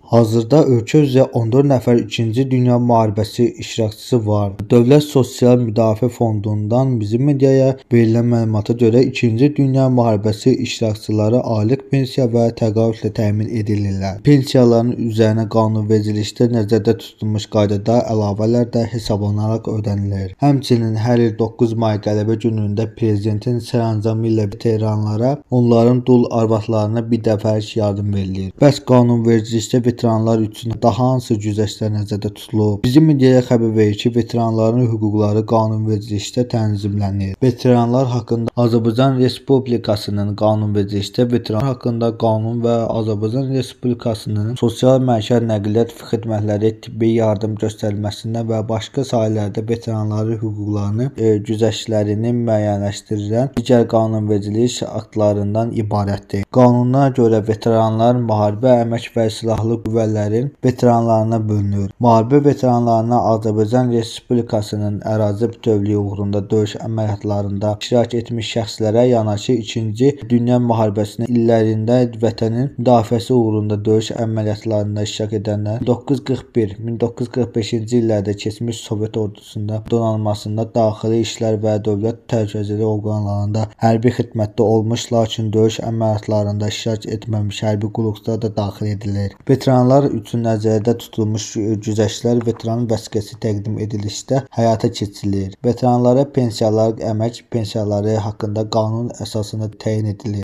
Hazırda ölkə üzrə 14 nəfər 2-ci Dünya müharibəsi iştirakçısı var. Dövlət Sosial Müdafiə Fondundan bizim mediaya verilən məlumata görə 2-ci Dünya müharibəsi iştirakçıları aylıq pensiya və təqaüdlə təmin edilirlər. Pensiyaların üzərinə qanunvericilikdə nəzərdə tutulmuş qaydada əlavələr də hesablanaraq ödənilir. Həmçinin hər il 9 may qələbə günündə prezidentin sərəncamı ilə veteranlara, onların dul arvadlarına bir dəfəlik yardım verilir. Bəs qanunvericilikdə veteranlar üçün daha hansı güzəştlər nəzərdə tutulub? Bizim mediaya xəbər verir ki, veteranların hüquqları qanunvericilikdə tənzimlənir. Veteranlar haqqında Azərbaycan Respublikasının qanunvericilikdə veteranlar haqqında qanun və Azərbaycan Respublikasının sosial məişət nəqliyyat xidmətləri, tibbi yardım göstərilməsində və başqa sahələrdə veteranların hüquqlarını, güzəştlərini müəyyənləşdirən digər qanunvericilik aktlarından ibarətdir. Qanuna görə veteranlar müharibə, əmək və silahlı qüvvələrin veteranlarına bölünür. Müharibə veteranlarına Azərbaycan Respublikasının ərazi bütövlüyü uğrunda döyüş əməliyyatlarında iştirak etmiş şəxslərə yanaşı 2-ci Dünya müharibəsinin illərində vətənin müdafiəsi uğrunda döyüş əməliyyatlarında iştirak edənlər 1941-1945-ci illərdə keçmiş Sovet ordusunda, donanmasında, daxili işlər və dövlət təhlükəsizlik orqanlarında hərbi xidmətdə olmuş, lakin döyüş əməliyyatlarında iştirak etməmiş hərbi qulluqçular da daxil edilir. Veteranlar üçün nəzərdə tutulmuş güzəştlər veteran vəsiqəsi təqdim edilişdə həyata keçirilir. Veteranlara pensiyalar, əmək pensiyaları haqqında qanun əsasında təyin edilir.